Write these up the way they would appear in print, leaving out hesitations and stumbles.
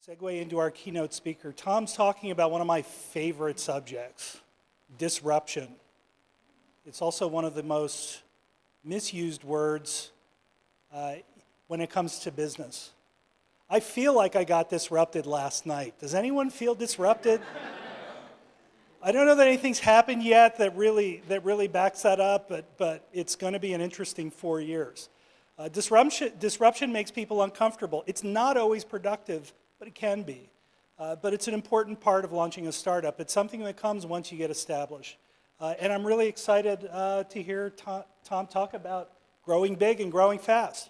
Segue into our keynote speaker. Tom's talking about one of my favorite subjects, disruption. It's also one of the most misused words when it comes to business. I feel like I got disrupted last night. Does anyone feel disrupted? I don't know that anything's happened yet that really backs that up, but it's going to be an interesting 4 years. Disruption makes people uncomfortable. It's not always productive, but it can be. But it's an important part of launching a startup. It's something that comes once you get established. And I'm really excited to hear Tom talk about growing big and growing fast.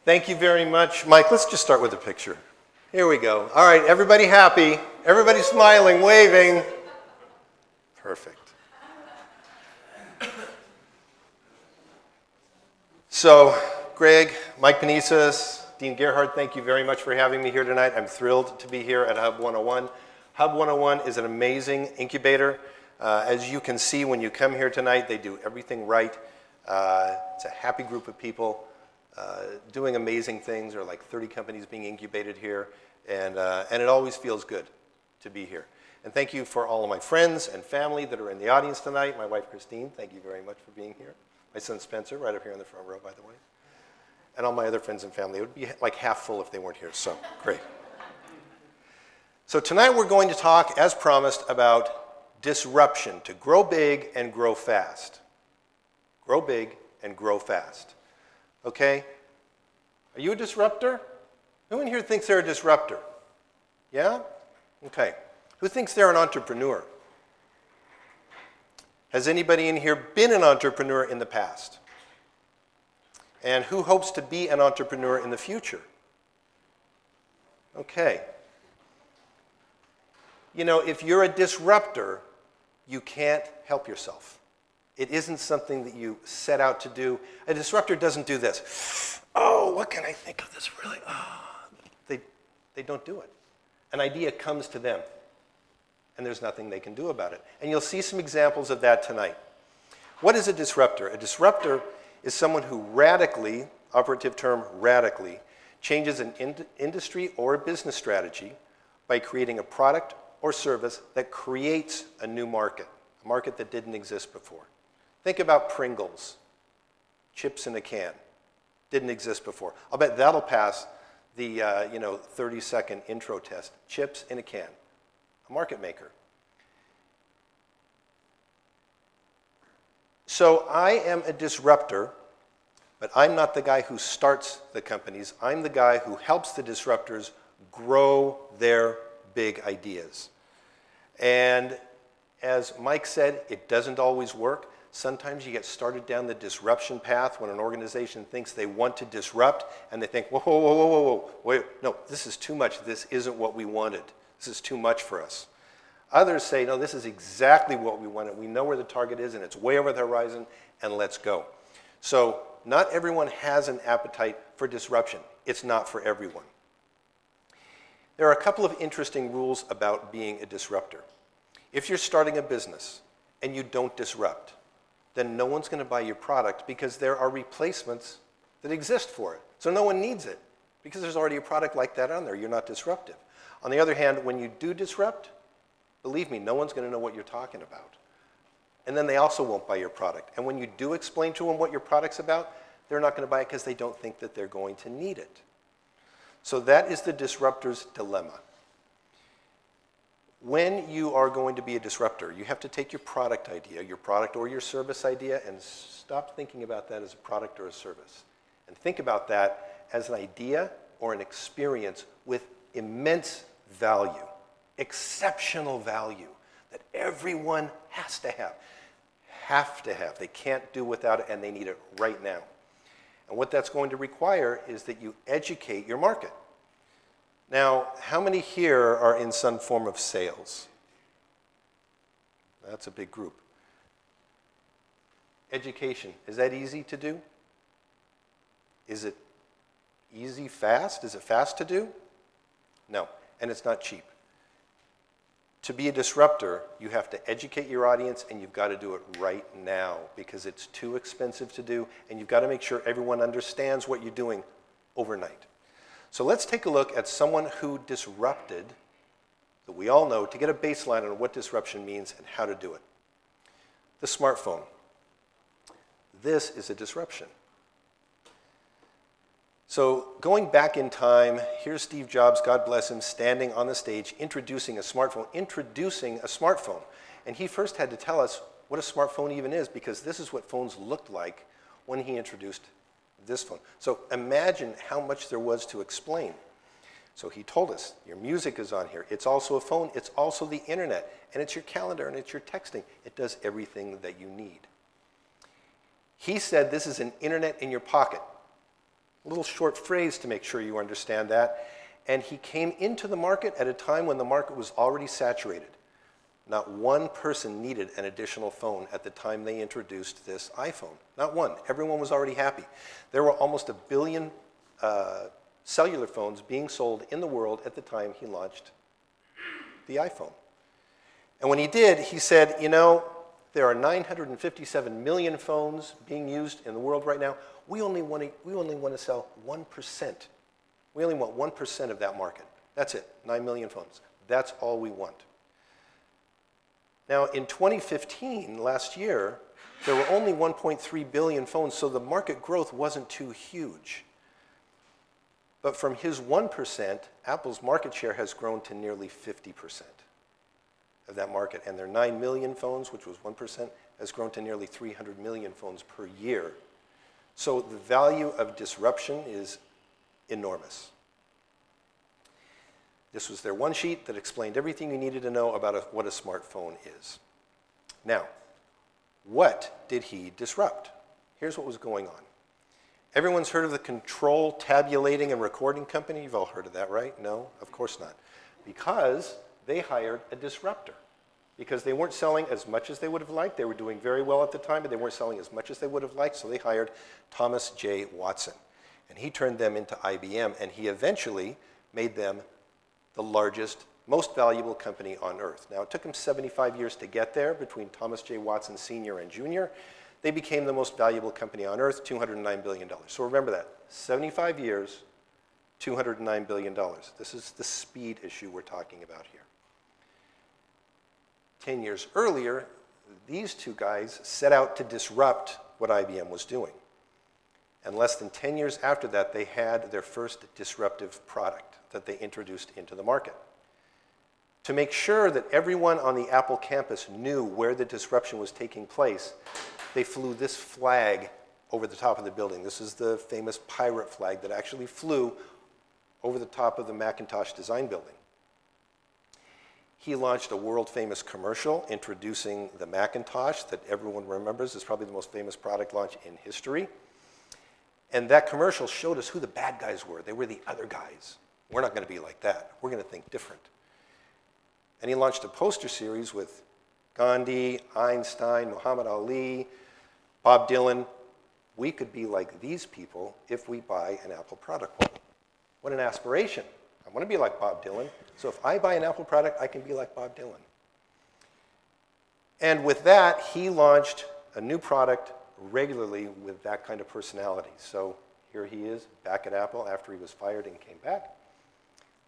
Thank you very much, Mike. Let's just start with a picture. Here we go. All right, everybody happy. Everybody smiling, waving. Perfect. So, Greg, Mike Panissas, Dean Gerhardt, thank you very much for having me here tonight. I'm thrilled to be here at Hub 101. Hub 101 is an amazing incubator. As you can see when you come here tonight, they do everything right. It's a happy group of people doing amazing things. There are like 30 companies being incubated here, and it always feels good to be here. And thank you for all of my friends and family that are in the audience tonight. My wife, Christine, thank you very much for being here. My son, Spencer, right up here in the front row, by the way. And all my other friends and family. It would be like half full if they weren't here, so great. So tonight we're going to talk, as promised, about disruption, to grow big and grow fast. Grow big and grow fast. Okay? Are you a disruptor? Who in here thinks they're a disruptor? Yeah? Okay. Who thinks they're an entrepreneur? Has anybody in here been an entrepreneur in the past? And who hopes to be an entrepreneur in the future? Okay. You know, if you're a disruptor, you can't help yourself. It isn't something that you set out to do. A disruptor doesn't do this. Oh, what can I think of this really? Oh. They don't do it. An idea comes to them, and there's nothing they can do about it. And you'll see some examples of that tonight. What is a disruptor? A disruptor is someone who radically, operative term radically, changes an industry or a business strategy by creating a product or service that creates a new market, a market that didn't exist before. Think about Pringles, chips in a can. Didn't exist before. I'll bet that'll pass the 30-second intro test. Chips in a can, a market maker. So I am a disruptor, but I'm not the guy who starts the companies. I'm the guy who helps the disruptors grow their big ideas. And as Mike said, it doesn't always work. Sometimes you get started down the disruption path when an organization thinks they want to disrupt, and they think, whoa, whoa, whoa, whoa, whoa, wait, no, this is too much. This isn't what we wanted. This is too much for us. Others say, no, this is exactly what we wanted. We know where the target is, and it's way over the horizon, and let's go. So not everyone has an appetite for disruption. It's not for everyone. There are a couple of interesting rules about being a disruptor. If you're starting a business and you don't disrupt, then no one's going to buy your product because there are replacements that exist for it. So no one needs it because there's already a product like that on there. You're not disruptive. On the other hand, when you do disrupt, believe me, no one's going to know what you're talking about. And then they also won't buy your product. And when you do explain to them what your product's about, they're not going to buy it because they don't think that they're going to need it. So that is the disruptor's dilemma. When you are going to be a disruptor, you have to take your product idea, your product or your service idea, and stop thinking about that as a product or a service. And think about that as an idea or an experience with immense value, exceptional value that everyone has to have. Have to have. They can't do without it, and they need it right now. And what that's going to require is that you educate your market. Now, how many here are in some form of sales? That's a big group. Education, is that easy to do? Is it easy, fast? Is it fast to do? No, and it's not cheap. To be a disruptor, you have to educate your audience, and you've got to do it right now because it's too expensive to do, and you've got to make sure everyone understands what you're doing overnight. So let's take a look at someone who disrupted, that we all know, to get a baseline on what disruption means and how to do it. The smartphone. This is a disruption. So going back in time, here's Steve Jobs, God bless him, standing on the stage introducing a smartphone. And he first had to tell us what a smartphone even is, because this is what phones looked like when he introduced this phone. So imagine how much there was to explain. So he told us, your music is on here. It's also a phone. It's also the internet. And it's your calendar, and it's your texting. It does everything that you need. He said this is an internet in your pocket. A little short phrase to make sure you understand that. And he came into the market at a time when the market was already saturated. Not one person needed an additional phone at the time they introduced this iPhone. Not one. Everyone was already happy. There were almost 1 billion cellular phones being sold in the world at the time he launched the iPhone. And when he did, he said, you know, there are 957 million phones being used in the world right now. We only want to sell 1%. We only want 1% of that market. That's it, 9 million phones. That's all we want. Now, in 2015, last year, there were only 1.3 billion phones, so the market growth wasn't too huge. But from his 1%, Apple's market share has grown to nearly 50% of that market. And their 9 million phones, which was 1%, has grown to nearly 300 million phones per year. So the value of disruption is enormous. This was their one sheet that explained everything you needed to know about what a smartphone is. Now, what did he disrupt? Here's what was going on. Everyone's heard of the control tabulating and recording company. You've all heard of that, right? No, of course not. Because they hired a disruptor. Because they weren't selling as much as they would have liked. They were doing very well at the time, but they weren't selling as much as they would have liked, so they hired Thomas J. Watson. And he turned them into IBM, and he eventually made them the largest, most valuable company on earth. Now, it took him 75 years to get there between Thomas J. Watson Sr. and Jr. They became the most valuable company on earth, $209 billion. So remember that, 75 years, $209 billion. This is the speed issue we're talking about here. 10 years earlier, these two guys set out to disrupt what IBM was doing. And less than 10 years after that, they had their first disruptive product that they introduced into the market. To make sure that everyone on the Apple campus knew where the disruption was taking place, they flew this flag over the top of the building. This is the famous pirate flag that actually flew over the top of the Macintosh design building. He launched a world-famous commercial introducing the Macintosh that everyone remembers is probably the most famous product launch in history. And that commercial showed us who the bad guys were. They were the other guys. We're not going to be like that. We're going to think different. And he launched a poster series with Gandhi, Einstein, Muhammad Ali, Bob Dylan. We could be like these people if we buy an Apple product. What an aspiration. I want to be like Bob Dylan. So if I buy an Apple product, I can be like Bob Dylan. And with that, he launched a new product regularly with that kind of personality. So here he is back at Apple after he was fired and came back,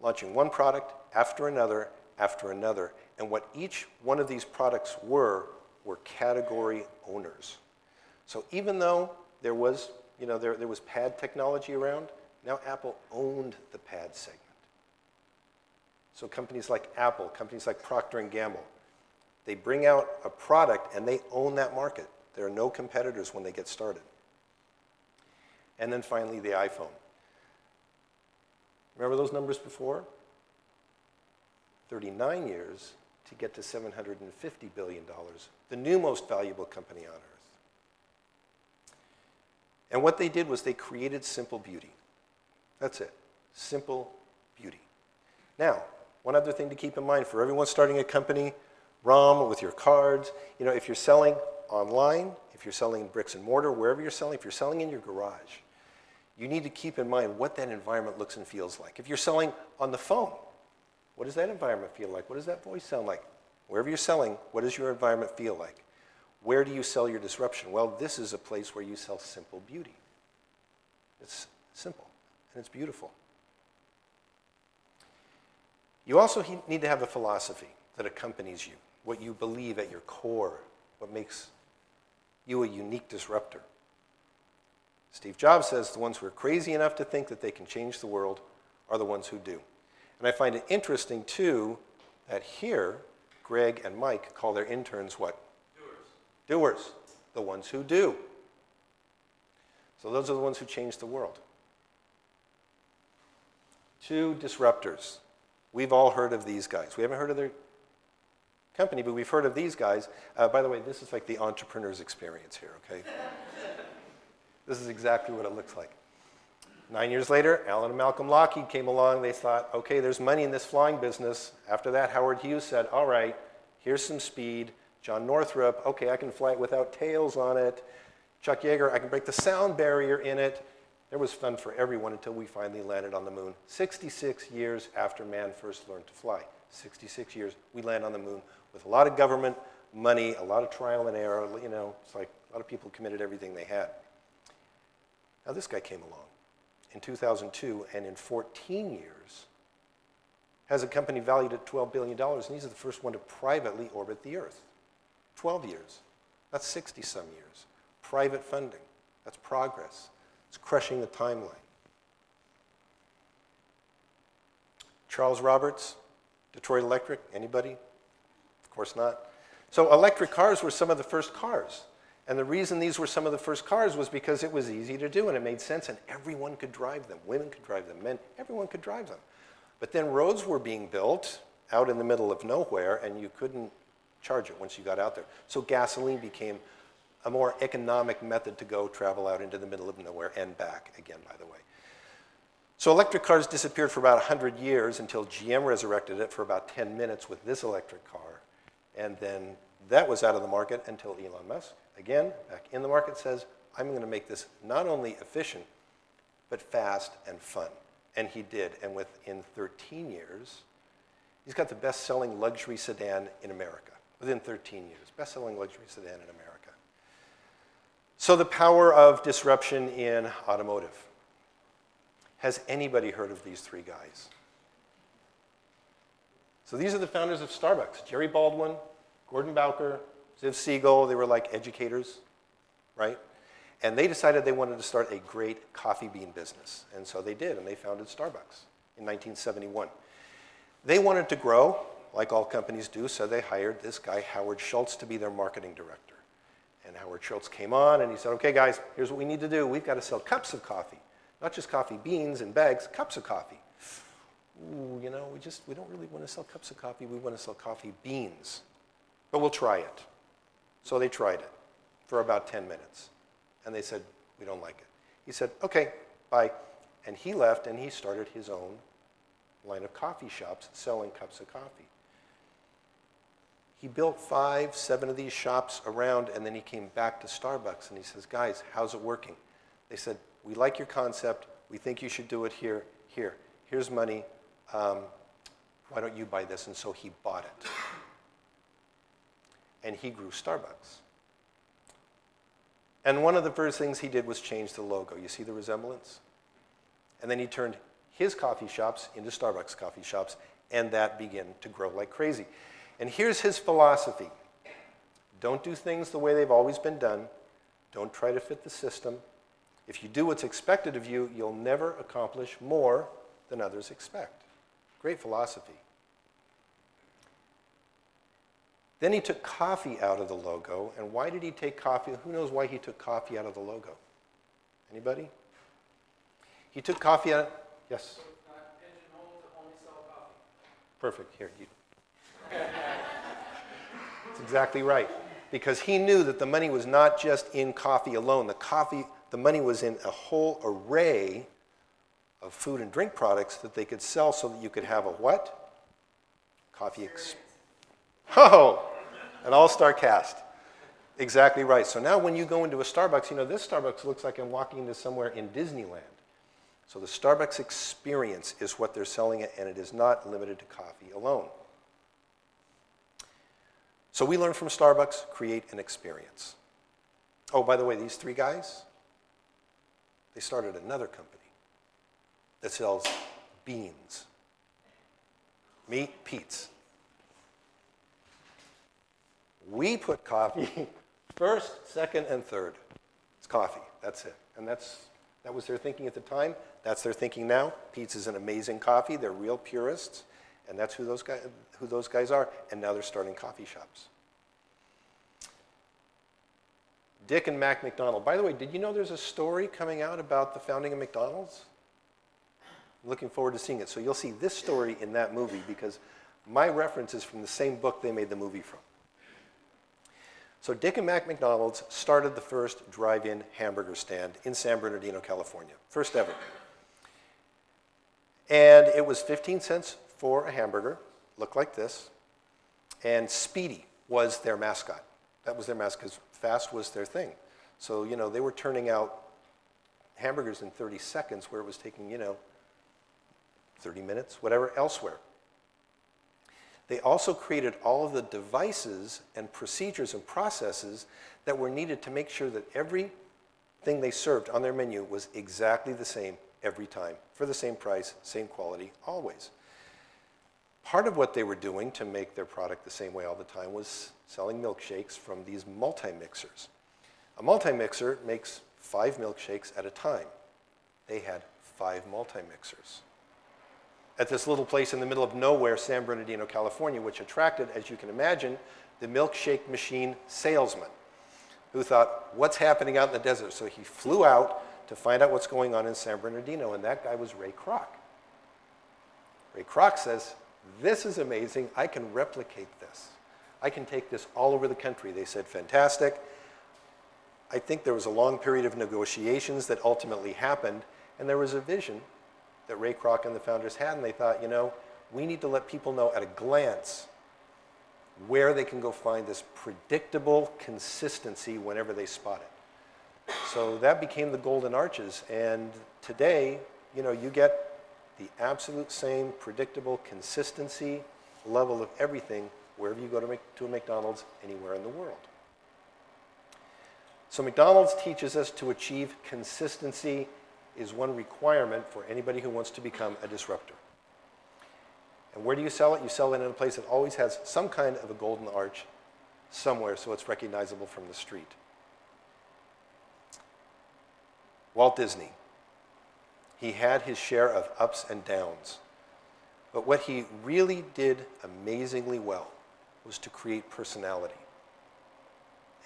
launching one product after another after another. And what each one of these products were category owners. So even though there was, there was pad technology around, now Apple owned the pad segment. So companies like Apple, companies like Procter & Gamble, they bring out a product and they own that market. There are no competitors when they get started. And then finally, the iPhone. Remember those numbers before? 39 years to get to $750 billion, the new most valuable company on earth. And what they did was they created simple beauty. That's it, simple beauty. Now, one other thing to keep in mind for everyone starting a company, ROM with your cards, if you're selling online, if you're selling bricks and mortar, wherever you're selling, if you're selling in your garage, you need to keep in mind what that environment looks and feels like. If you're selling on the phone, What does that environment feel like? What does that voice sound like? Wherever you're selling, what does your environment feel like? Where do you sell your disruption? Well, this is a place where you sell simple beauty. It's simple, and it's beautiful. You also need to have a philosophy that accompanies you, what you believe at your core, what makes you a unique disruptor. Steve Jobs says the ones who are crazy enough to think that they can change the world are the ones who do. And I find it interesting, too, that here, Greg and Mike call their interns what? Doers. Doers, the ones who do. So those are the ones who change the world. 2 disruptors. We've all heard of these guys. We haven't heard of their company, but we've heard of these guys. By the way, this is like the entrepreneur's experience here, okay? This is exactly what it looks like. 9 years later, Alan and Malcolm Lockheed came along. They thought, okay, there's money in this flying business. After that, Howard Hughes said, all right, here's some speed. John Northrop, okay, I can fly it without tails on it. Chuck Yeager, I can break the sound barrier in it. There was fun for everyone until we finally landed on the moon. 66 years after man first learned to fly. 66 years, we land on the moon with a lot of government money, a lot of trial and error. You know, it's like a lot of people committed everything they had. Now this guy came along in 2002, and in 14 years, has a company valued at $12 billion, and he's the first one to privately orbit the Earth. 12 years. That's 60-some years. Private funding. That's progress. It's crushing the timeline. Charles Roberts, Detroit Electric, anybody? Of course not. So electric cars were some of the first cars. And the reason these were some of the first cars was because it was easy to do and it made sense and everyone could drive them. Women could drive them, men, everyone could drive them. But then roads were being built out in the middle of nowhere and you couldn't charge it once you got out there. So gasoline became a more economic method to go travel out into the middle of nowhere and back again, by the way. So electric cars disappeared for about 100 years until GM resurrected it for about 10 minutes with this electric car. And then that was out of the market until Elon Musk, again, back in the market, says, I'm going to make this not only efficient, but fast and fun. And he did. And within 13 years, he's got the best-selling luxury sedan in America. Within 13 years, best-selling luxury sedan in America. So the power of disruption in automotive. Has anybody heard of these 3 guys? So these are the founders of Starbucks. Jerry Baldwin, Gordon Bowker, Ziv Siegel. They were like educators, right? And they decided they wanted to start a great coffee bean business. And so they did, and they founded Starbucks in 1971. They wanted to grow, like all companies do, so they hired this guy, Howard Schultz, to be their marketing director. And Howard Schultz came on and he said, okay guys, here's what we need to do. We've got to sell cups of coffee. Not just coffee beans and bags, cups of coffee. Ooh, you know, we don't really want to sell cups of coffee, we want to sell coffee beans. But we'll try it. So they tried it for about 10 minutes. And they said, we don't like it. He said, okay, bye. And he left and he started his own line of coffee shops selling cups of coffee. He built 5, 7 of these shops around, and then he came back to Starbucks, and he says, guys, how's it working? They said, we like your concept. We think you should do it here. Here's money. Why don't you buy this? And so he bought it. And he grew Starbucks. And one of the first things he did was change the logo. You see the resemblance? And then he turned his coffee shops into Starbucks coffee shops, and that began to grow like crazy. And here's his philosophy. Don't do things the way they've always been done. Don't try to fit the system. If you do what's expected of you, you'll never accomplish more than others expect. Great philosophy. Then he took coffee out of the logo. And why did he take coffee? Who knows why he took coffee out of the logo? Anybody? He took coffee out. Yes? So it's not pigeonholed to only sell coffee. Perfect. Here, you. That's exactly right. Because he knew that the money was not just in coffee alone. The money was in a whole array of food and drink products that they could sell so that you could have a what? Coffee Oh, an all-star cast. Exactly right. So now when you go into a Starbucks, you know, this Starbucks looks like I'm walking into somewhere in Disneyland. So the Starbucks experience is what they're selling, and it is not limited to coffee alone. So we learn from Starbucks, create an experience. Oh, by the way, these three guys, they started another company that sells beans. Meat, Pete's. We put coffee first, second, and third. It's coffee, that's it. And that was their thinking at the time. That's their thinking now. Pete's is an amazing coffee. They're real purists, and that's who those guys are. And now they're starting coffee shops. Dick and Mac McDonald. By the way, did you know there's a story coming out about the founding of McDonald's? I'm looking forward to seeing it. So you'll see this story in that movie because my reference is from the same book they made the movie from. So Dick and Mac McDonald's started the first drive-in hamburger stand in San Bernardino, California. First ever. And it was 15 cents for a hamburger, looked like this. And Speedy was their mascot. That was their mascot because fast was their thing. So, you know, they were turning out hamburgers in 30 seconds where it was taking, 30 minutes, whatever, elsewhere. They also created all of the devices and procedures and processes that were needed to make sure that everything they served on their menu was exactly the same every time, for the same price, same quality, always. Part of what they were doing to make their product the same way all the time was selling milkshakes from these multi-mixers. A multi-mixer makes 5 milkshakes at a time. They had 5 multi-mixers at this little place in the middle of nowhere, San Bernardino, California, which attracted, as you can imagine, the milkshake machine salesman who thought, what's happening out in the desert? So he flew out to find out what's going on in San Bernardino, and that guy was Ray Kroc. Ray Kroc says, this is amazing, I can replicate this. I can take this all over the country. They said, fantastic. I think there was a long period of negotiations that ultimately happened, and there was a vision that Ray Kroc and the founders had, and they thought, we need to let people know at a glance where they can go find this predictable consistency whenever they spot it. So that became the Golden Arches, and today, you get the absolute same predictable consistency level of everything wherever you go to a McDonald's anywhere in the world. So McDonald's teaches us to achieve consistency is one requirement for anybody who wants to become a disruptor. And where do you sell it? You sell it in a place that always has some kind of a golden arch somewhere so it's recognizable from the street. Walt Disney. He had his share of ups and downs. But what he really did amazingly well was to create personality.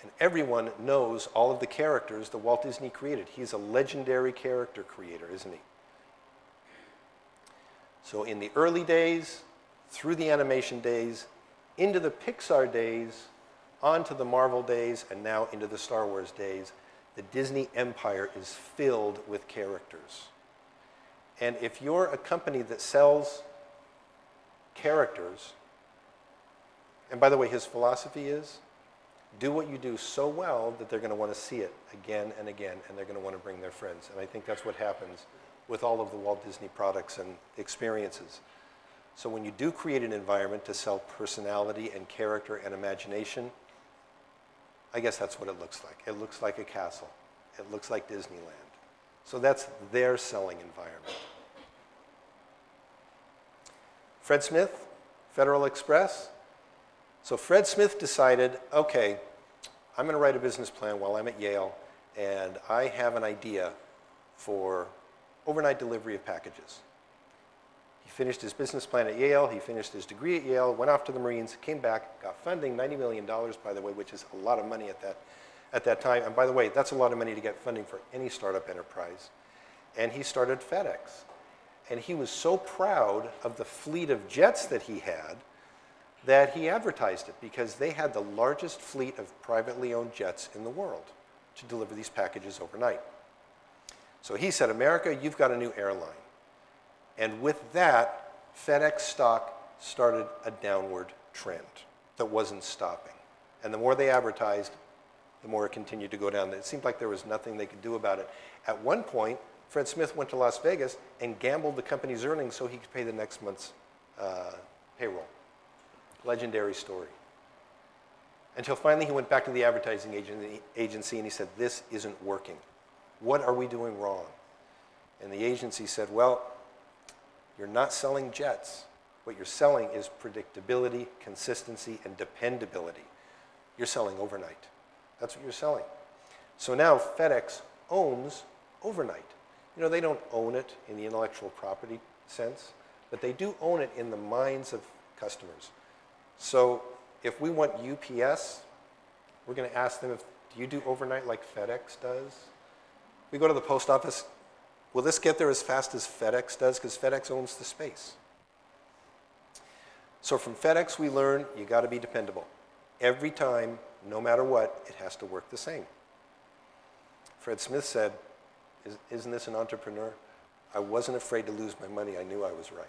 And everyone knows all of the characters that Walt Disney created. He's a legendary character creator, isn't he? So in the early days, through the animation days, into the Pixar days, onto the Marvel days, and now into the Star Wars days, the Disney empire is filled with characters. And if you're a company that sells characters, and by the way, his philosophy is, do what you do so well that they're going to want to see it again and again, and they're going to want to bring their friends. And I think that's what happens with all of the Walt Disney products and experiences. So when you do create an environment to sell personality and character and imagination, I guess that's what it looks like. It looks like a castle. It looks like Disneyland. So that's their selling environment. Fred Smith, Federal Express. So Fred Smith decided, okay, I'm going to write a business plan while I'm at Yale, and I have an idea for overnight delivery of packages. He finished his business plan at Yale, he finished his degree at Yale, went off to the Marines, came back, got funding, $90 million, by the way, which is a lot of money at that time. And by the way, that's a lot of money to get funding for any startup enterprise. And he started FedEx. And he was so proud of the fleet of jets that he had that he advertised it because they had the largest fleet of privately owned jets in the world to deliver these packages overnight. So he said, America, you've got a new airline. And with that, FedEx stock started a downward trend that wasn't stopping. And the more they advertised, the more it continued to go down. It seemed like there was nothing they could do about it. At one point, Fred Smith went to Las Vegas and gambled the company's earnings so he could pay the next month's payroll. Legendary story. Until finally he went back to the advertising agency and he said, this isn't working. What are we doing wrong? And the agency said, well, you're not selling jets. What you're selling is predictability, consistency, and dependability. You're selling overnight. That's what you're selling. So now FedEx owns overnight. You know, they don't own it in the intellectual property sense, but they do own it in the minds of customers. So if we want UPS, we're going to ask them, do you do overnight like FedEx does? We go to the post office, will this get there as fast as FedEx does? Because FedEx owns the space. So from FedEx we learn you got to be dependable. Every time, no matter what, it has to work the same. Fred Smith said, isn't this an entrepreneur? I wasn't afraid to lose my money. I knew I was right.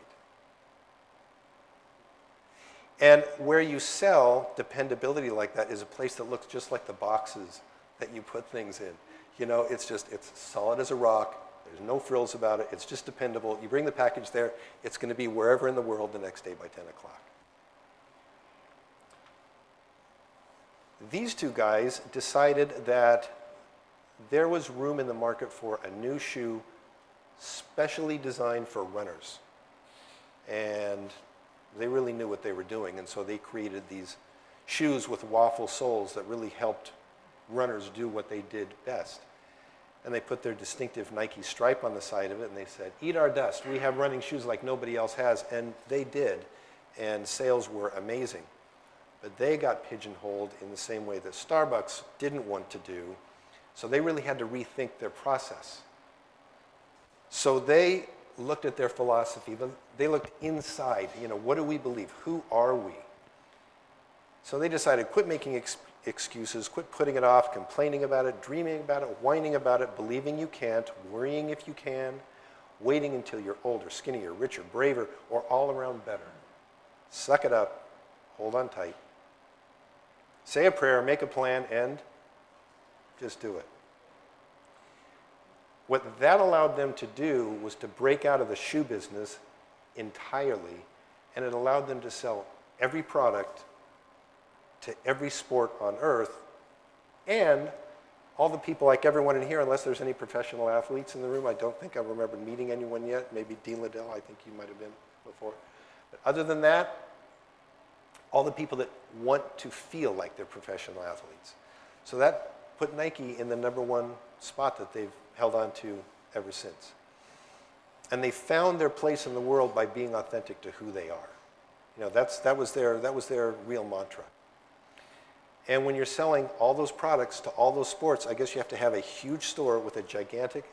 And where you sell dependability like that is a place that looks just like the boxes that you put things in. You know, it's solid as a rock. There's no frills about it. It's just dependable. You bring the package there, it's going to be wherever in the world the next day by 10 o'clock. These two guys decided that there was room in the market for a new shoe specially designed for runners. And they really knew what they were doing, and so they created these shoes with waffle soles that really helped runners do what they did best. And they put their distinctive Nike stripe on the side of it, and they said, eat our dust. We have running shoes like nobody else has. And they did, and sales were amazing. But they got pigeonholed in the same way that Starbucks didn't want to do, so they really had to rethink their process. So they looked at their philosophy. They looked inside. You know, what do we believe? Who are we? So they decided, quit making excuses, quit putting it off, complaining about it, dreaming about it, whining about it, believing you can't, worrying if you can, waiting until you're older, skinnier, richer, braver, or all around better. Suck it up, hold on tight, say a prayer, make a plan, and just do it. What that allowed them to do was to break out of the shoe business entirely, and it allowed them to sell every product to every sport on earth, and all the people, like everyone in here, unless there's any professional athletes in the room, I don't think I remember meeting anyone yet, maybe Dean Liddell, I think you might have been before. But other than that, all the people that want to feel like they're professional athletes. So that put Nike in the #1 spot that they've held on to ever since. And they found their place in the world by being authentic to who they are. You know, that was their real mantra. And when you're selling all those products to all those sports, I guess you have to have a huge store with a gigantic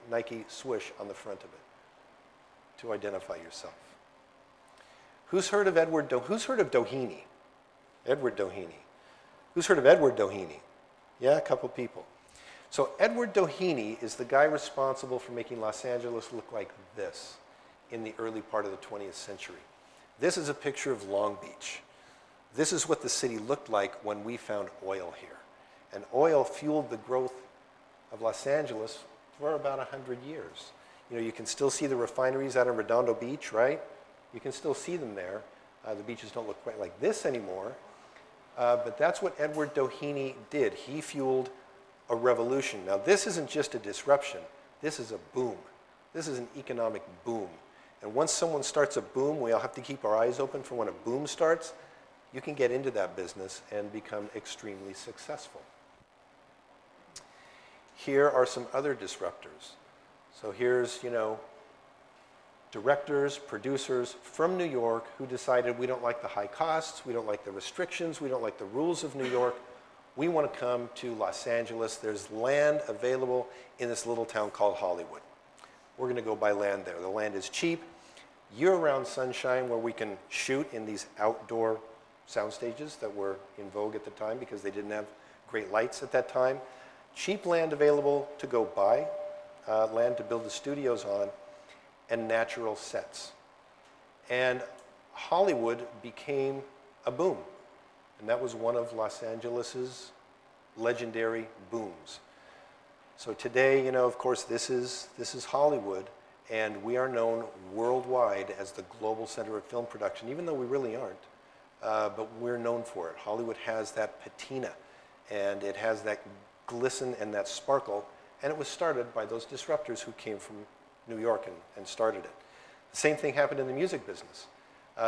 Nike swoosh on the front of it to identify yourself. Who's heard of Doheny? Edward Doheny. Who's heard of Edward Doheny? Yeah, a couple people. So Edward Doheny is the guy responsible for making Los Angeles look like this in the early part of the 20th century. This is a picture of Long Beach. This is what the city looked like when we found oil here. And oil fueled the growth of Los Angeles for about 100 years. You know, you can still see the refineries out on Redondo Beach, right? You can still see them there. The beaches don't look quite like this anymore. But that's what Edward Doheny did. He fueled a revolution. Now, this isn't just a disruption. This is a boom. This is an economic boom. And once someone starts a boom, we all have to keep our eyes open for when a boom starts. You can get into that business and become extremely successful. Here are some other disruptors. So here's, you know, directors, producers from New York who decided we don't like the high costs, we don't like the restrictions, we don't like the rules of New York. We want to come to Los Angeles. There's land available in this little town called Hollywood. We're going to go buy land there. The land is cheap, year-round sunshine where we can shoot in these outdoor sound stages that were in vogue at the time because they didn't have great lights at that time. Cheap land available to go buy, land to build the studios on, and natural sets. And Hollywood became a boom. And that was one of Los Angeles's legendary booms. So today, you know, of course, this is Hollywood, and we are known worldwide as the global center of film production, even though we really aren't. But we're known for it. Hollywood has that patina, and it has that glisten and that sparkle, and it was started by those disruptors who came from New York and started it. The same thing happened in the music business.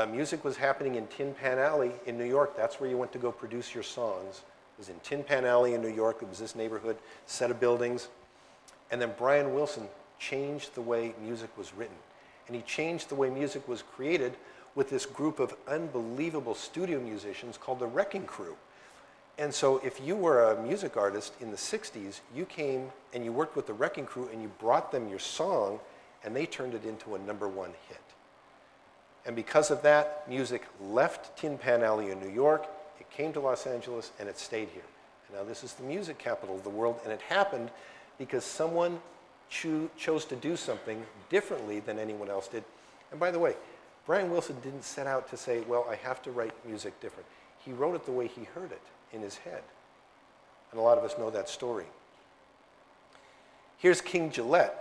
Music was happening in Tin Pan Alley in New York. That's where you went to go produce your songs. It was in Tin Pan Alley in New York. It was this neighborhood, set of buildings. And then Brian Wilson changed the way music was written. And he changed the way music was created with this group of unbelievable studio musicians called the Wrecking Crew. And so if you were a music artist in the 60s, you came and you worked with the Wrecking Crew and you brought them your song, and they turned it into a #1 hit. And because of that, music left Tin Pan Alley in New York, it came to Los Angeles, and it stayed here. And now this is the music capital of the world, and it happened because someone chose to do something differently than anyone else did. And by the way, Brian Wilson didn't set out to say, well, I have to write music different. He wrote it the way he heard it in his head. And a lot of us know that story. Here's King Gillette.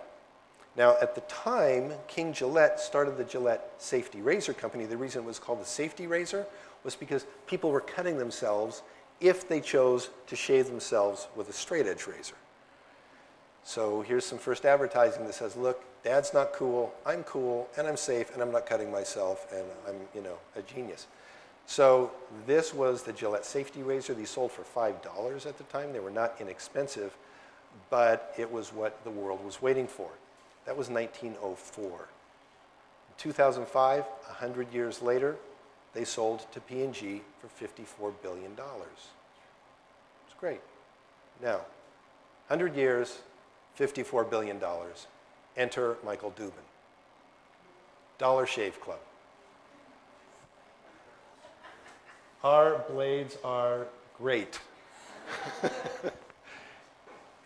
Now, at the time, King Gillette started the Gillette Safety Razor Company. The reason it was called the Safety Razor was because people were cutting themselves if they chose to shave themselves with a straight edge razor. So here's some first advertising that says, look, Dad's not cool, I'm cool, and I'm safe, and I'm not cutting myself, and I'm, you know, a genius. So this was the Gillette Safety Razor. These sold for $5 at the time. They were not inexpensive, but it was what the world was waiting for. That was 1904. In 2005, 100 years later, they sold to P&G for $54 billion. It's great. Now, 100 years, $54 billion. Enter Michael Dubin. Dollar Shave Club. Our blades are great.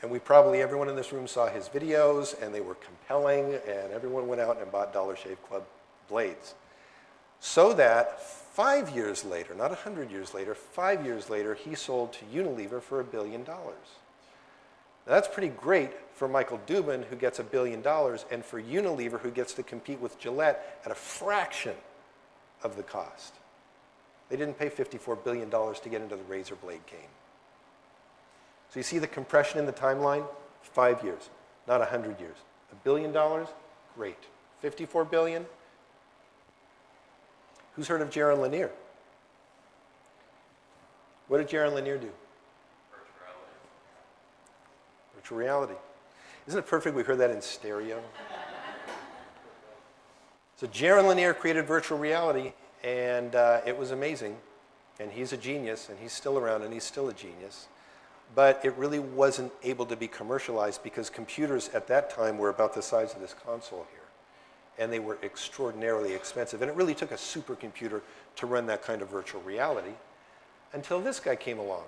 And we probably, everyone in this room saw his videos, and they were compelling, and everyone went out and bought Dollar Shave Club blades. So that 5 years later, not 100 years later, 5 years later, he sold to Unilever for $1 billion. Now, that's pretty great for Michael Dubin, who gets $1 billion, and for Unilever, who gets to compete with Gillette at a fraction of the cost. They didn't pay $54 billion to get into the razor blade game. So you see the compression in the timeline? 5 years, not 100 years. $1 billion? Great. 54 billion? Who's heard of Jaron Lanier? What did Jaron Lanier do? Virtual reality. Isn't it perfect we heard that in stereo? So Jaron Lanier created virtual reality, and it was amazing. And he's a genius, and he's still around, and he's still a genius. But it really wasn't able to be commercialized because computers at that time were about the size of this console here. And they were extraordinarily expensive. And it really took a supercomputer to run that kind of virtual reality until this guy came along,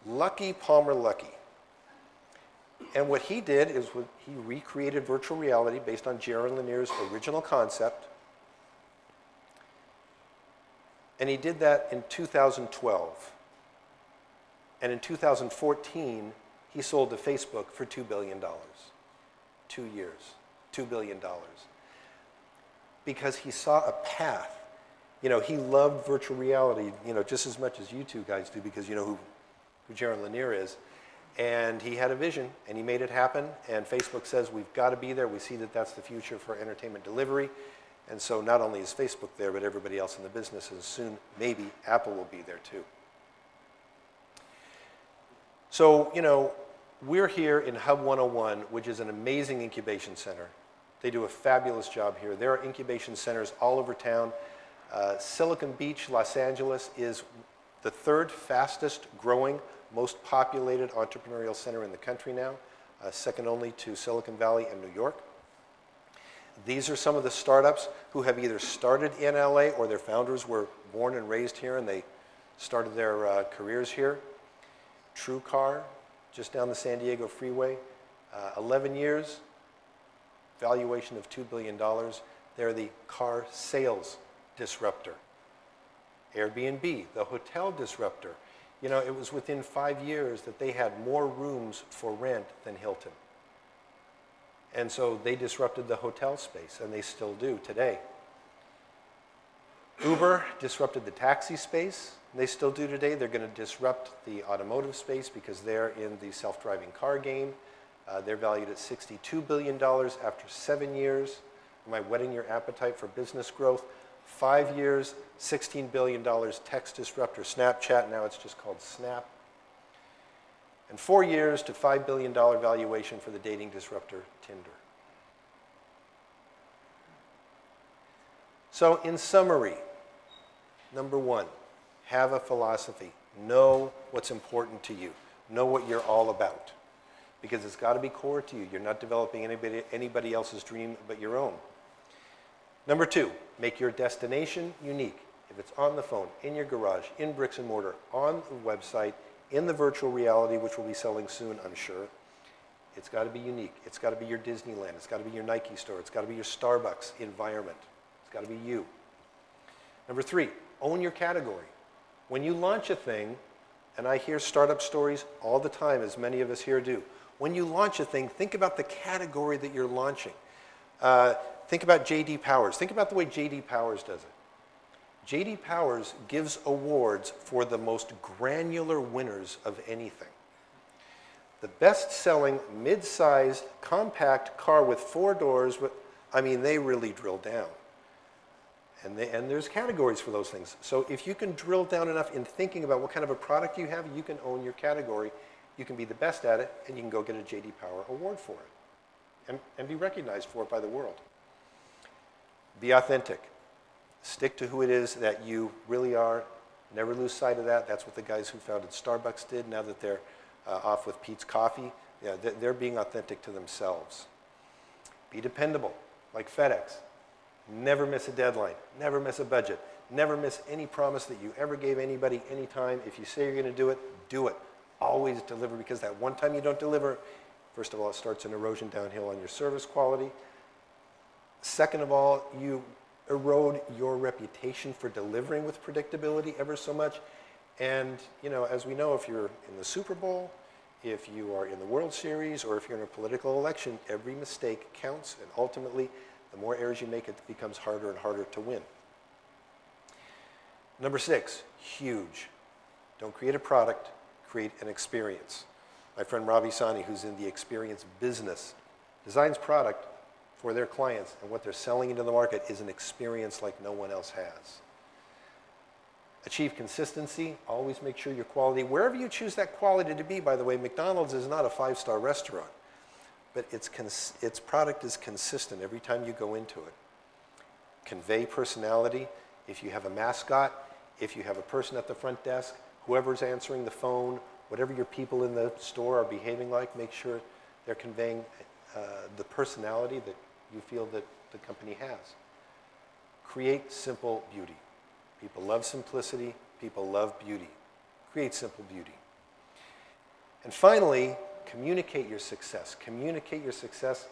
Lucky Palmer Lucky. And what he did is he recreated virtual reality based on Jaron Lanier's original concept. And he did that in 2012. And in 2014, he sold to Facebook for $2 billion. 2 years, $2 billion. Because he saw a path. You know, he loved virtual reality, you know, just as much as you two guys do, because you know who Jaron Lanier is. And he had a vision, and he made it happen. And Facebook says, we've got to be there. We see that that's the future for entertainment delivery. And so not only is Facebook there, but everybody else in the business, and soon maybe Apple will be there too. So, you know, we're here in Hub 101, which is an amazing incubation center. They do a fabulous job here. There are incubation centers all over town. Silicon Beach, Los Angeles is the third fastest growing, most populated entrepreneurial center in the country now, second only to Silicon Valley and New York. These are some of the startups who have either started in LA or their founders were born and raised here and they started their careers here. TrueCar, just down the San Diego freeway, 11 years, valuation of $2 billion. They're the car sales disruptor. Airbnb, the hotel disruptor. You know, it was within 5 years that they had more rooms for rent than Hilton. And so they disrupted the hotel space, and they still do today. Uber disrupted the taxi space, and they still do today. They're going to disrupt the automotive space because they're in the self-driving car game. They're valued at $62 billion after 7 years. Am I whetting your appetite for business growth? 5 years, $16 billion text disruptor Snapchat, now it's just called Snap. And 4 years to $5 billion valuation for the dating disruptor Tinder. So in summary, number one, have a philosophy. Know what's important to you. Know what you're all about. Because it's got to be core to you. You're not developing anybody else's dream but your own. Number two, make your destination unique. If it's on the phone, in your garage, in bricks and mortar, on the website, in the virtual reality, which we'll be selling soon, I'm sure, it's got to be unique. It's got to be your Disneyland. It's got to be your Nike store. It's got to be your Starbucks environment. It's got to be you. Number three, own your category. When you launch a thing, and I hear startup stories all the time, as many of us here do, when you launch a thing, think about the category that you're launching. Think about J.D. Powers. Think about the way J.D. Powers does it. J.D. Powers gives awards for the most granular winners of anything. The best-selling, mid-sized, compact car with 4 doors, they really drill down. And there's categories for those things. So if you can drill down enough in thinking about what kind of a product you have, you can own your category. You can be the best at it, and you can go get a J.D. Power award for it and be recognized for it by the world. Be authentic. Stick to who it is that you really are. Never lose sight of that. That's what the guys who founded Starbucks did. Now that they're off with Pete's Coffee, yeah, they're being authentic to themselves. Be dependable, like FedEx. Never miss a deadline. Never miss a budget. Never miss any promise that you ever gave anybody anytime. If you say you're going to do it, do it. Always deliver, because that one time you don't deliver, first of all, it starts an erosion downhill on your service quality. Second of all, you erode your reputation for delivering with predictability ever so much. And, as we know, if you're in the Super Bowl, if you are in the World Series, or if you're in a political election, every mistake counts, and ultimately, the more errors you make, it becomes harder and harder to win. Number 6, huge. Don't create a product, create an experience. My friend Ravi Sani, who's in the experience business, designs product for their clients, and what they're selling into the market is an experience like no one else has. Achieve consistency. Always make sure your quality, wherever you choose that quality to be, by the way, McDonald's is not a 5-star restaurant, but its product is consistent every time you go into it. Convey personality. If you have a mascot, if you have a person at the front desk, whoever's answering the phone, whatever your people in the store are behaving like, make sure they're conveying the personality that you feel that the company has. Create simple beauty. People love simplicity. People love beauty. Create simple beauty. And finally, communicate your success. Communicate your success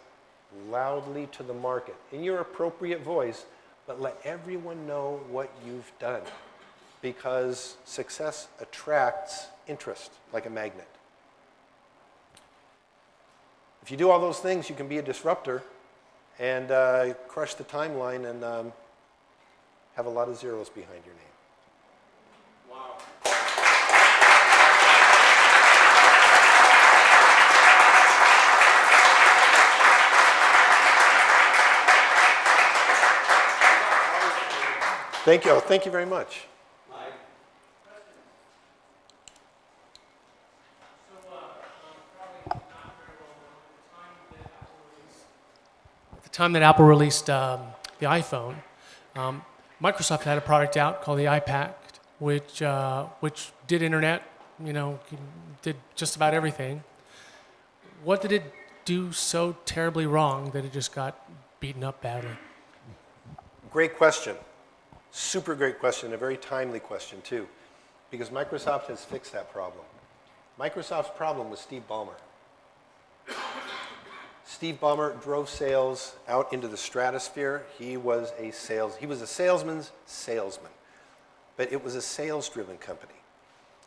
loudly to the market in your appropriate voice, but let everyone know what you've done, because success attracts interest like a magnet. If you do all those things, you can be a disruptor and crush the timeline and have a lot of zeros behind your name. Wow. Thank you. Thank you very much. At the time that Apple released the iPhone, Microsoft had a product out called the iPad, which did internet, did just about everything. What did it do so terribly wrong that it just got beaten up badly? Great question. Super great question, a very timely question too, because Microsoft has fixed that problem. Microsoft's problem was Steve Ballmer. Steve Ballmer drove sales out into the stratosphere. He was a salesman's salesman, but it was a sales-driven company.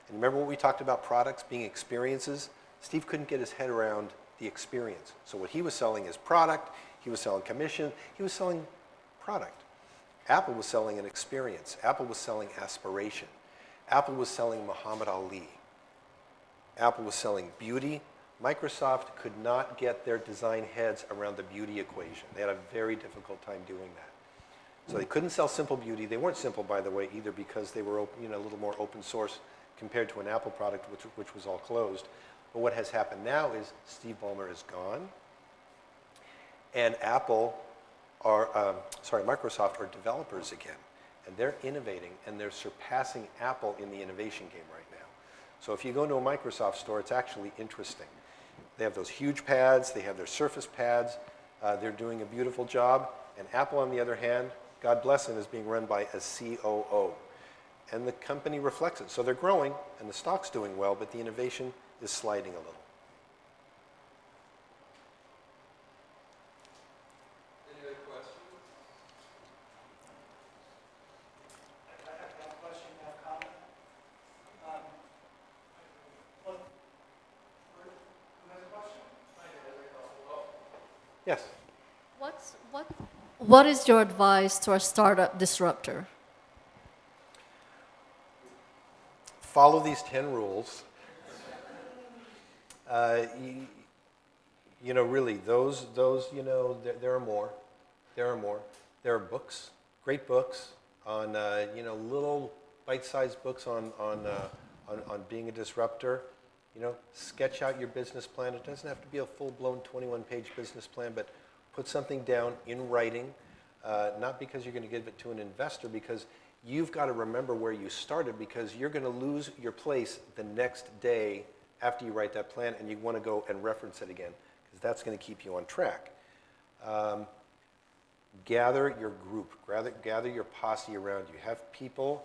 And remember what we talked about products being experiences? Steve couldn't get his head around the experience. So what he was selling is product, he was selling commission, he was selling product. Apple was selling an experience. Apple was selling aspiration. Apple was selling Muhammad Ali. Apple was selling beauty. Microsoft could not get their design heads around the beauty equation. They had a very difficult time doing that. So they couldn't sell simple beauty. They weren't simple, by the way, either, because they were a little more open source compared to an Apple product, which was all closed. But what has happened now is Steve Ballmer is gone, and Microsoft are developers again, and they're innovating, and they're surpassing Apple in the innovation game right now. So if you go into a Microsoft store, it's actually interesting. They have those huge pads, they have their Surface pads, they're doing a beautiful job, and Apple, on the other hand, God bless them, is being run by a COO. And the company reflects it. So they're growing, and the stock's doing well, but the innovation is sliding a little. Any other questions? I have a question, I have a comment. Who has a question? Yes? What is your advice to our startup disruptor? Follow these 10 rules. Really, those, there are more. There are more. There are books, great books on, little bite-sized books on being a disruptor. Sketch out your business plan. It doesn't have to be a full-blown 21-page business plan, but put something down in writing, not because you're going to give it to an investor, because you've got to remember where you started, because you're going to lose your place the next day after you write that plan, and you want to go and reference it again, because that's going to keep you on track. Gather your group, gather your posse around you. Have people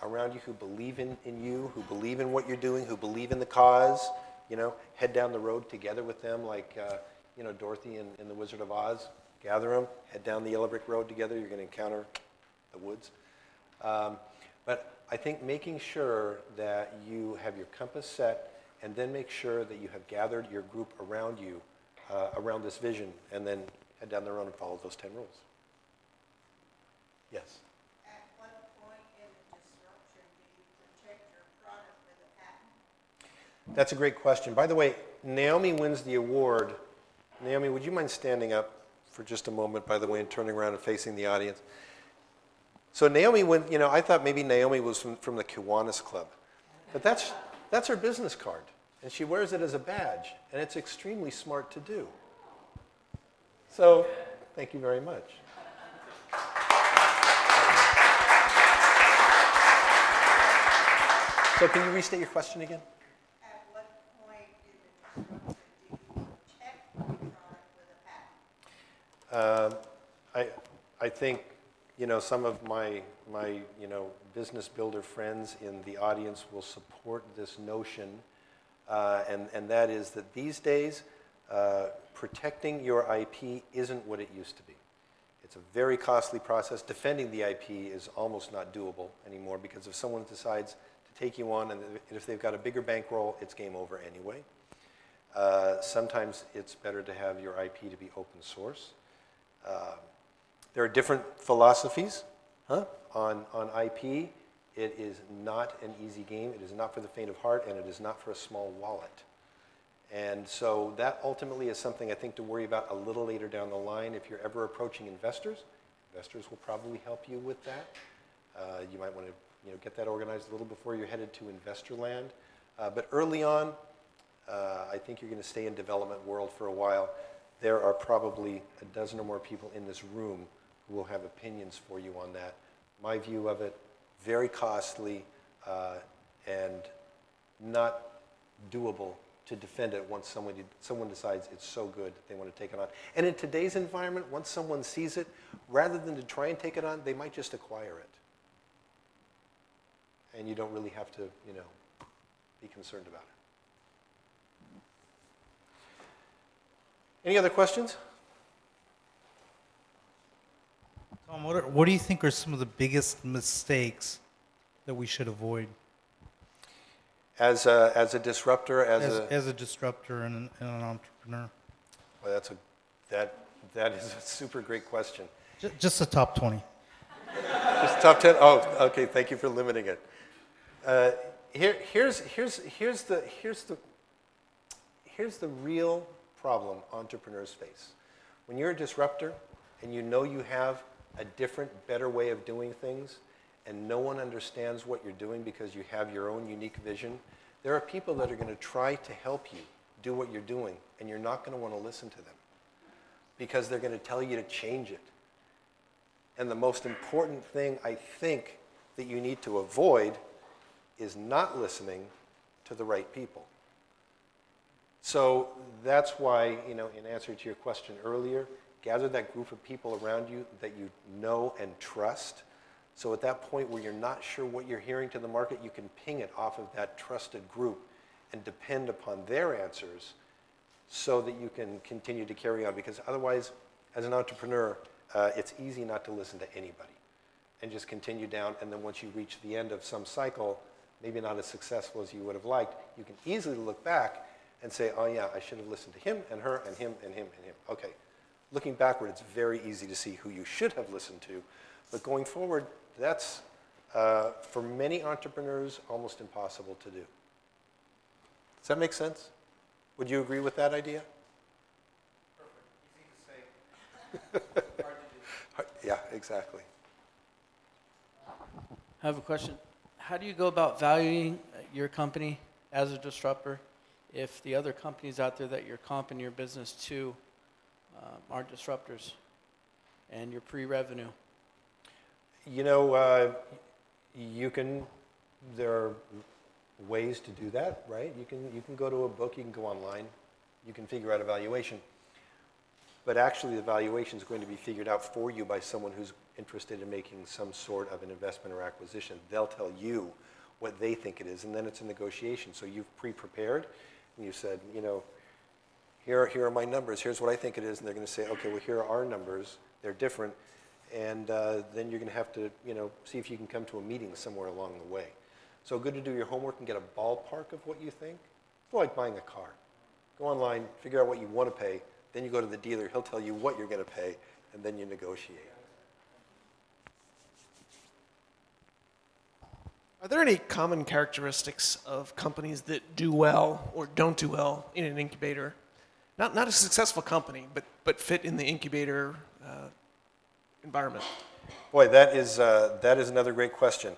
around you who believe in you, who believe in what you're doing, who believe in the cause. Head down the road together with them, like Dorothy in The Wizard of Oz. Gather them, head down the yellow brick road together. You're going to encounter the woods. But I think making sure that you have your compass set, and then make sure that you have gathered your group around you, around this vision, and then head down the road and follow those 10 rules. Yes? At what point in the disruption do you protect your product with a patent? That's a great question. By the way, Naomi wins the award. Naomi, would you mind standing up for just a moment, by the way, and turning around and facing the audience? So Naomi I thought maybe Naomi was from the Kiwanis Club. But that's her business card. And she wears it as a badge. And it's extremely smart to do. So thank you very much. So can you restate your question again? At what point in the disruption do you protect your product with a patent? I think some of my business builder friends in the audience will support this notion, and that is that these days protecting your IP isn't what it used to be. It's a very costly process. Defending the IP is almost not doable anymore, because if someone decides to take you on, and if they've got a bigger bankroll, it's game over anyway. Sometimes it's better to have your IP to be open source. There are different philosophies on IP. It is not an easy game. It is not for the faint of heart, and it is not for a small wallet. And so that ultimately is something I think to worry about a little later down the line. If you're ever approaching investors, investors will probably help you with that. You might want to get that organized a little before you're headed to investor land. But early on, I think you're going to stay in development world for a while. There are probably a dozen or more people in this room who will have opinions for you on that. My view of it, very costly and not doable to defend it once someone decides it's so good that they want to take it on. And in today's environment, once someone sees it, rather than to try and take it on, they might just acquire it. And you don't really have to, be concerned about it. Any other questions? Tom, what do you think are some of the biggest mistakes that we should avoid? As a disruptor, As a disruptor and an entrepreneur? well, that is a super great question. Just the top 20. Just top 10? Oh, okay, thank you for limiting it. Here's the real problem entrepreneurs face. When you're a disruptor and you know you have a different, better way of doing things, and no one understands what you're doing because you have your own unique vision, there are people that are going to try to help you do what you're doing, and you're not going to want to listen to them because they're going to tell you to change it. And the most important thing I think that you need to avoid is not listening to the right people. So that's why, in answer to your question earlier, gather that group of people around you that you know and trust. So at that point where you're not sure what you're hearing to the market, you can ping it off of that trusted group and depend upon their answers so that you can continue to carry on. Because otherwise, as an entrepreneur, it's easy not to listen to anybody and just continue down. And then once you reach the end of some cycle, maybe not as successful as you would have liked, you can easily look back and say, oh yeah, I should have listened to him and her and him and him and him. Okay. Looking backward, it's very easy to see who you should have listened to. But going forward, that's, for many entrepreneurs, almost impossible to do. Does that make sense? Would you agree with that idea? Perfect. Easy to say. Hard to do. Yeah, exactly. I have a question. How do you go about valuing your company as a disruptor if the other companies out there that you're comping your business to are disruptors and you're pre-revenue? There are ways to do that, right? You can go to a book, you can go online, you can figure out a valuation. But actually the valuation is going to be figured out for you by someone who's interested in making some sort of an investment or acquisition. They'll tell you what they think it is, and then it's a negotiation. So you've pre-prepared, and you said, here are my numbers, here's what I think it is, and they're going to say, okay, well, here are our numbers, they're different, and then you're going to have to, see if you can come to a meeting somewhere along the way. So good to do your homework and get a ballpark of what you think. It's like buying a car. Go online, figure out what you want to pay, then you go to the dealer, he'll tell you what you're going to pay, and then you negotiate. Are there any common characteristics of companies that do well or don't do well in an incubator? Not a successful company, but fit in the incubator environment? Boy, that is another great question.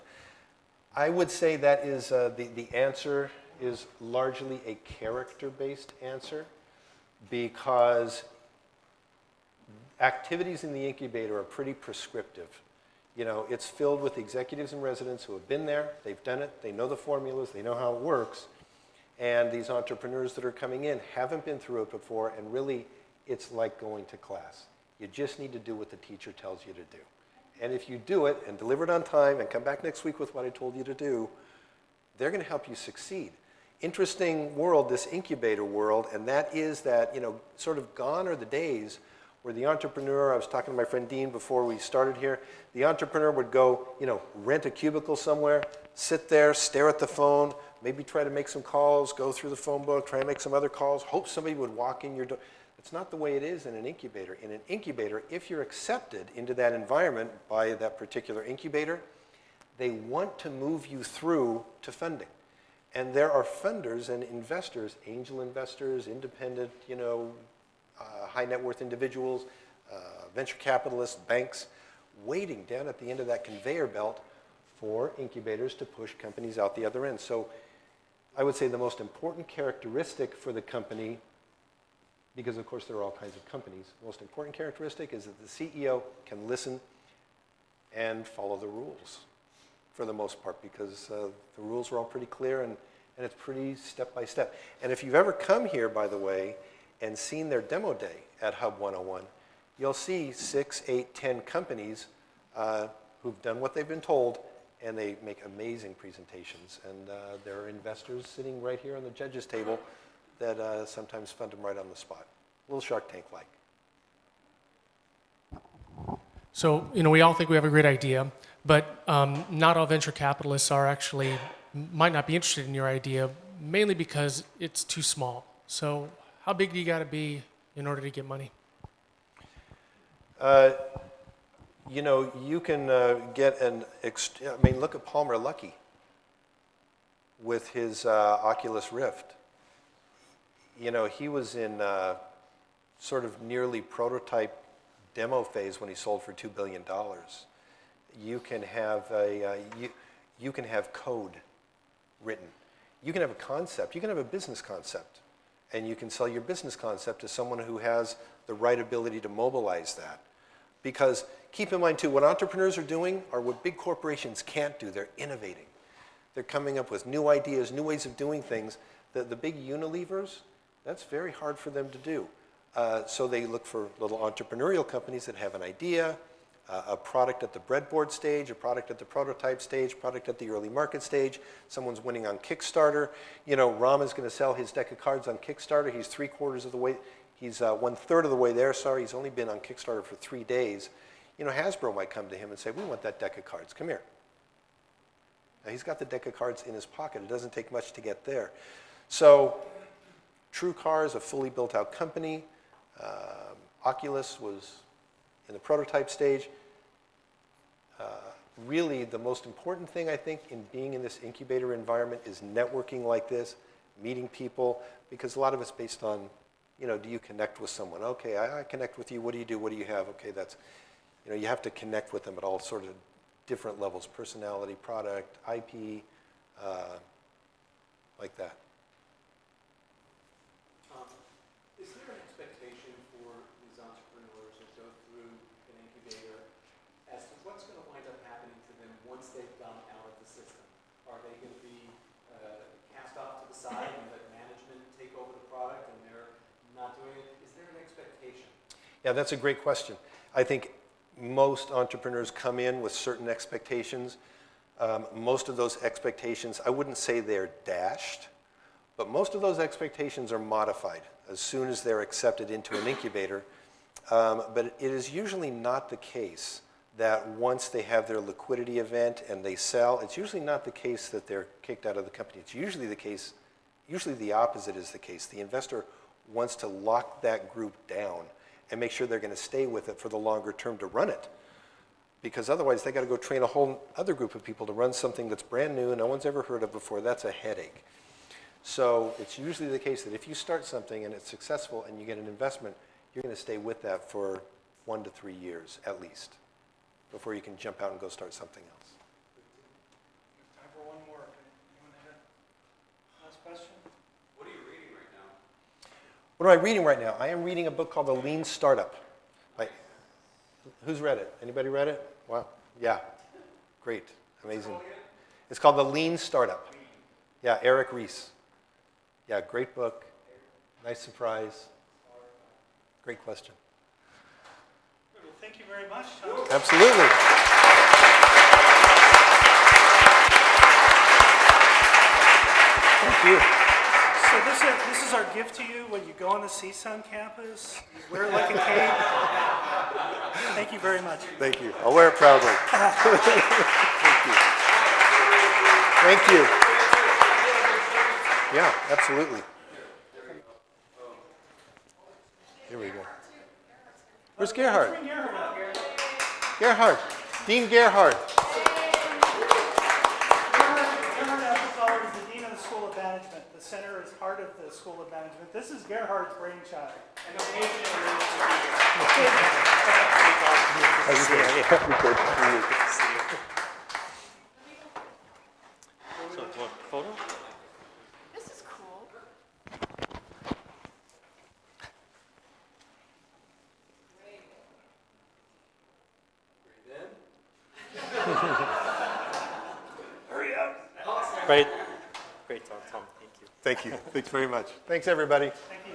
I would say that is the answer is largely a character-based answer, because activities in the incubator are pretty prescriptive. It's filled with executives and residents who have been there, they've done it, they know the formulas, they know how it works, and these entrepreneurs that are coming in haven't been through it before, and really it's like going to class. You just need to do what the teacher tells you to do. And if you do it and deliver it on time and come back next week with what I told you to do, they're going to help you succeed. Interesting world, this incubator world, and that is that, sort of gone are the days where the entrepreneur, I was talking to my friend Dean before we started here, the entrepreneur would go, rent a cubicle somewhere, sit there, stare at the phone, maybe try to make some calls, go through the phone book, try and make some other calls, hope somebody would walk in your door. It's not the way it is in an incubator. In an incubator, if you're accepted into that environment by that particular incubator, they want to move you through to funding. And there are funders and investors, angel investors, independent, high net worth individuals, venture capitalists, banks, waiting down at the end of that conveyor belt for incubators to push companies out the other end. So I would say the most important characteristic for the company, because of course there are all kinds of companies, the most important characteristic is that the CEO can listen and follow the rules for the most part, because the rules are all pretty clear and it's pretty step by step. And if you've ever come here, by the way, and seen their demo day at Hub 101, you'll see 6, 8, 10 companies who've done what they've been told, and they make amazing presentations. And there are investors sitting right here on the judges' table that sometimes fund them right on the spot. A little Shark Tank-like. So, we all think we have a great idea, but not all venture capitalists are actually might not be interested in your idea, mainly because it's too small. So how big do you got to be in order to get money? You know, you can get I mean, look at Palmer Luckey with his Oculus Rift. You know, he was in sort of nearly prototype demo phase when he sold for $2 billion. You can have you can have code written. You can have a concept. You can have a business concept, and you can sell your business concept to someone who has the right ability to mobilize that. Because keep in mind too, what entrepreneurs are doing are what big corporations can't do. They're innovating. They're coming up with new ideas, new ways of doing things. The big Unilevers, that's very hard for them to do. So they look for little entrepreneurial companies that have an idea, a product at the breadboard stage, a product at the prototype stage, product at the early market stage. Someone's winning on Kickstarter. You know, Ram is going to sell his deck of cards on Kickstarter. He's 3/4 of the way. He's 1/3 of the way there. Sorry, he's only been on Kickstarter for 3 days. You know, Hasbro might come to him and say, "We want that deck of cards. Come here." Now he's got the deck of cards in his pocket. It doesn't take much to get there. So, TrueCar is a fully built-out company. Oculus was in the prototype stage. Really, the most important thing, I think, in being in this incubator environment is networking like this, meeting people, because a lot of it's based on, you know, do you connect with someone? Okay, I connect with you. What do you do? What do you have? Okay, that's, you know, you have to connect with them at all sort of different levels, personality, product, IP, like that. Is there an expectation for these entrepreneurs who go through an incubator as to what's going to wind up happening to them once they've gone out of the system? Are they going to be cast off to the side and let management take over the product and they're not doing it? Is there an expectation? Yeah, that's a great question. I think most entrepreneurs come in with certain expectations. Most of those expectations, I wouldn't say they're dashed, but most of those expectations are modified as soon as they're accepted into an incubator. But it is usually not the case that once they have their liquidity event and they sell, it's usually not the case that they're kicked out of the company. It's usually the case, usually the opposite is the case. The investor wants to lock that group down and make sure they're going to stay with it for the longer term to run it. Because otherwise they got to go train a whole other group of people to run something that's brand new and no one's ever heard of before. That's a headache. So it's usually the case that if you start something and it's successful and you get an investment, you're going to stay with that for 1 to 3 years at least before you can jump out and go start something else. Time for one more. Anyone have a last question? What are you reading right now? What am I reading right now? I am reading a book called The Lean Startup. Who's read it? Anybody read it? Wow. Yeah. Great. Amazing. It's called The Lean Startup. Yeah, Eric Ries. Yeah, great book. Nice surprise. Great question. Well, thank you very much, Tom. Absolutely. Thank you. So this is our gift to you when you go on the CSUN campus. You wear it like a cape. Thank you very much. Thank you. I'll wear it proudly. Thank you. Thank you. Yeah, absolutely. Here we go. Where's Gerhard? Bring Gerhard up here. Gerhard. Dean Gerhard. Gerhard Appenzeller is the Dean of the School of Management. The center is part of the School of Management. This is Gerhard's brainchild. And This is cool. hurry up. Great. Great talk, Tom. Thank you. Thank you. Thanks very much. Thanks, everybody. Thank you.